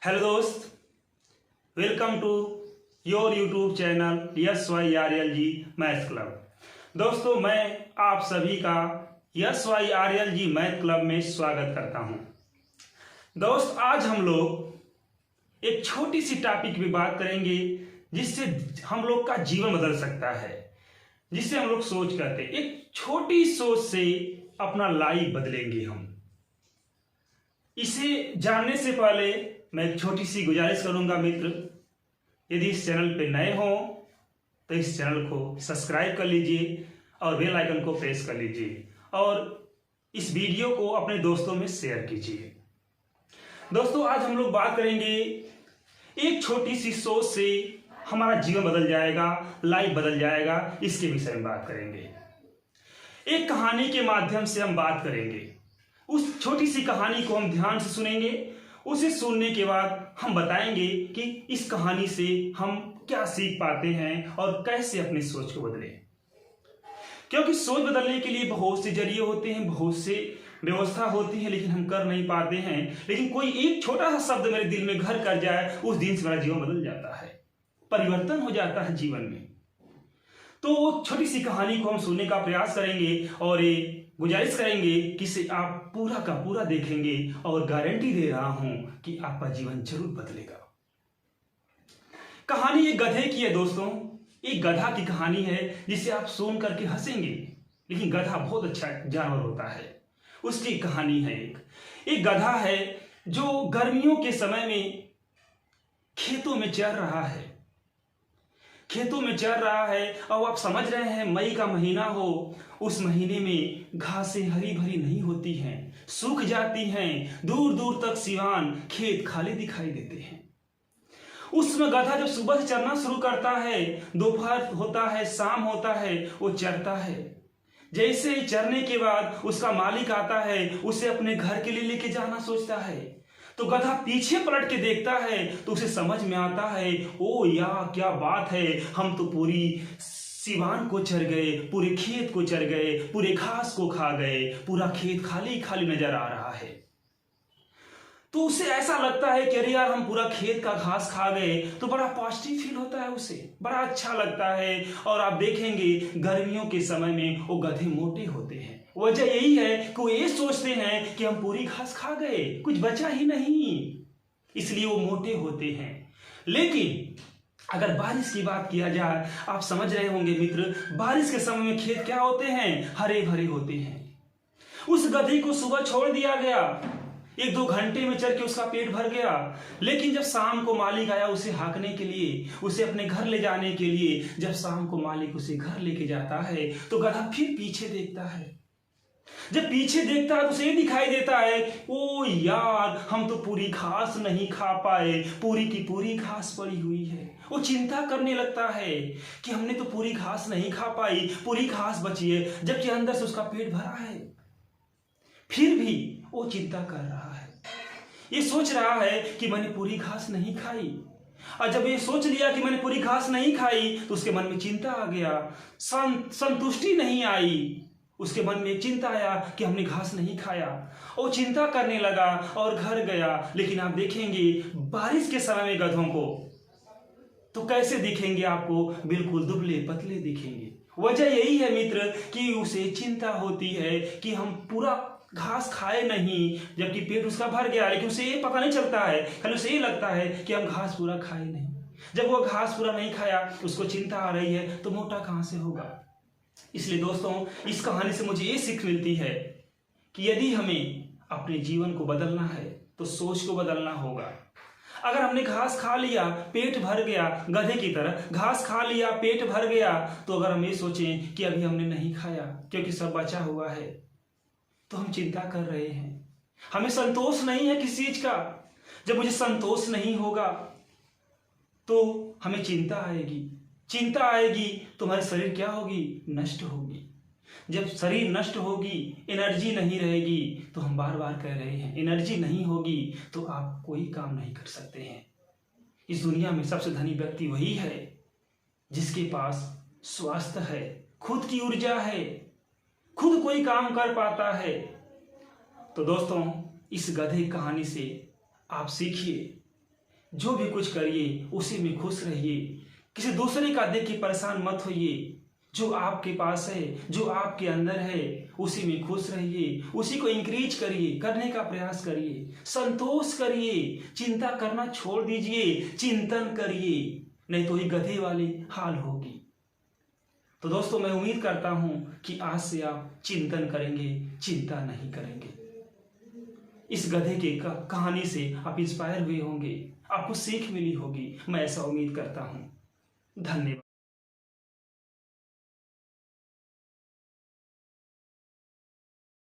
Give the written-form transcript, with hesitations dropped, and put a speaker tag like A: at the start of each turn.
A: Hello दोस्त, welcome to your YouTube channel SYRLG math club. दोस्तों, मैं आप सभी का SYRLG मैथ क्लब में स्वागत करता हूं। दोस्त, आज हम लोग एक छोटी सी टॉपिक पे बात करेंगे जिससे हम लोग का जीवन बदल सकता है, जिससे हम लोग सोच करते एक छोटी सोच से अपना लाइफ बदलेंगे हम। इसे जानने से पहले मैं एक छोटी सी गुजारिश करूंगा मित्र, यदि इस चैनल पे नए हो तो इस चैनल को सब्सक्राइब कर लीजिए और बेल आइकन को प्रेस कर लीजिए और इस वीडियो को अपने दोस्तों में शेयर कीजिए। दोस्तों, आज हम लोग बात करेंगे एक छोटी सी सोच से हमारा जीवन बदल जाएगा, लाइफ बदल जाएगा, इसके विषय में बात करेंगे। एक कहानी के माध्यम से हम बात करेंगे। उस छोटी सी कहानी को हम ध्यान से सुनेंगे। उसे सुनने के बाद हम बताएंगे कि इस कहानी से हम क्या सीख पाते हैं और कैसे अपनी सोच को बदलें। क्योंकि सोच बदलने के लिए बहुत से जरिए होते हैं, बहुत से व्यवस्था होती है, लेकिन हम कर नहीं पाते हैं। लेकिन कोई एक छोटा सा शब्द मेरे दिल में घर कर जाए, उस दिन से मेरा जीवन बदल जाता है, परिवर्तन हो जाता है जीवन में। तो वो छोटी सी कहानी को हम सुनने का प्रयास करेंगे और ये गुजारिश करेंगे कि इसे आप पूरा का पूरा देखेंगे और गारंटी दे रहा हूं कि आपका जीवन जरूर बदलेगा। कहानी एक गधे की है दोस्तों। एक गधा की कहानी है जिसे आप सुन करके हंसेंगे, लेकिन गधा बहुत अच्छा जानवर होता है। उसकी कहानी है एक गधा है जो गर्मियों के समय में खेतों में चर रहा है। और आप समझ रहे हैं, मई का महीना हो, उस महीने में घासें हरी भरी नहीं होती हैं, सूख जाती हैं, दूर दूर तक सिवान खेत खाली दिखाई देते हैं। उसमें गधा जब सुबह से चरना शुरू करता है, दोपहर होता है, शाम होता है, वो चरता है। जैसे ही चरने के बाद उसका मालिक आता है, उसे अपने घर के लिए लेके जाना सोचता है। तो गधा पीछे पलट के देखता है तो उसे समझ में आता है, ओ यार क्या बात है, हम तो पूरी सिवान को चर गए, पूरे खेत को चर गए, पूरे घास को खा गए, पूरा खेत खाली खाली नजर आ रहा है। तो उसे ऐसा लगता है कि अरे यार, हम पूरा खेत का घास खा गए, तो बड़ा पॉजिटिव फील होता है, उसे बड़ा अच्छा लगता है। और आप देखेंगे गर्मियों के समय में वो गधे मोटे होते हैं। वजह यही है कि वो ये सोचते हैं कि हम पूरी घास खा गए, कुछ बचा ही नहीं, इसलिए वो मोटे होते हैं। लेकिन अगर बारिश की बात किया जाए, आप समझ रहे होंगे मित्र, बारिश के समय में खेत क्या होते हैं, हरे भरे होते हैं। उस गधे को सुबह छोड़ दिया गया, 1-2 घंटे में चर के उसका पेट भर गया। लेकिन जब शाम को मालिक आया उसे हाँकने के लिए, उसे अपने घर ले जाने के लिए, जब शाम को मालिक उसे घर लेके जाता है तो गधा फिर पीछे देखता है। जब पीछे देखता है तो उसे दिखाई देता है, ओ यार, हम तो पूरी घास नहीं खा पाए, पूरी की पूरी घास पड़ी हुई है। वो चिंता करने लगता है कि हमने तो पूरी घास नहीं खा पाई, पूरी घास बची है, जबकि अंदर से उसका पेट भरा है। फिर भी वो चिंता कर रहा है, ये सोच रहा है कि मैंने पूरी घास नहीं खाई। और जब ये सोच लिया कि मैंने पूरी घास नहीं खाई तो उसके मन में चिंता आ गया, संतुष्टि नहीं आई। उसके मन में चिंता आया कि हमने घास नहीं खाया, और चिंता करने लगा और घर गया। लेकिन आप देखेंगे बारिश के समय में गधों को तो कैसे दिखेंगे, आपको बिल्कुल दुबले पतले दिखेंगे। वजह यही है मित्र कि उसे चिंता होती है कि हम पूरा घास खाए नहीं, जबकि पेट उसका भर गया, लेकिन उसे ये पता नहीं चलता है, खाली उसे ये लगता है कि हम घास पूरा खाए नहीं। जब वो घास पूरा नहीं खाया, उसको चिंता आ रही है, तो मोटा कहां से होगा। इसलिए दोस्तों, इस कहानी से मुझे ये सीख मिलती है कि यदि हमें अपने जीवन को बदलना है तो सोच को बदलना होगा। अगर हमने घास खा लिया, पेट भर गया, गधे की तरह घास खा लिया, पेट भर गया, तो अगर हम ये सोचें कि अभी हमने नहीं खाया क्योंकि सब बचा हुआ है, तो हम चिंता कर रहे हैं। हमें संतोष नहीं है किसी चीज का। जब मुझे संतोष नहीं होगा तो हमें चिंता आएगी तो हमारे शरीर क्या होगी, नष्ट होगी। जब शरीर नष्ट होगी, एनर्जी नहीं रहेगी, तो हम बार बार कह रहे हैं एनर्जी नहीं होगी तो आप कोई काम नहीं कर सकते हैं। इस दुनिया में सबसे धनी व्यक्ति वही है जिसके पास स्वास्थ्य है, खुद की ऊर्जा है, खुद कोई काम कर पाता है। तो दोस्तों, इस गधे कहानी से आप सीखिए जो भी कुछ करिए उसी में खुश रहिए, किसी दूसरे का देख के परेशान मत होइए। जो आपके पास है, जो आपके अंदर है, उसी में खुश रहिए, उसी को इंक्रीज करिए, करने का प्रयास करिए, संतोष करिए, चिंता करना छोड़ दीजिए, चिंतन करिए, नहीं तो ही गधे वाली हाल होगी। तो दोस्तों, मैं उम्मीद करता हूं कि आज से आप चिंतन करेंगे, चिंता नहीं करेंगे। इस गधे के कहानी से आप इंस्पायर हुए होंगे, आपको सीख मिली होगी, मैं ऐसा उम्मीद करता हूं। धन्यवाद।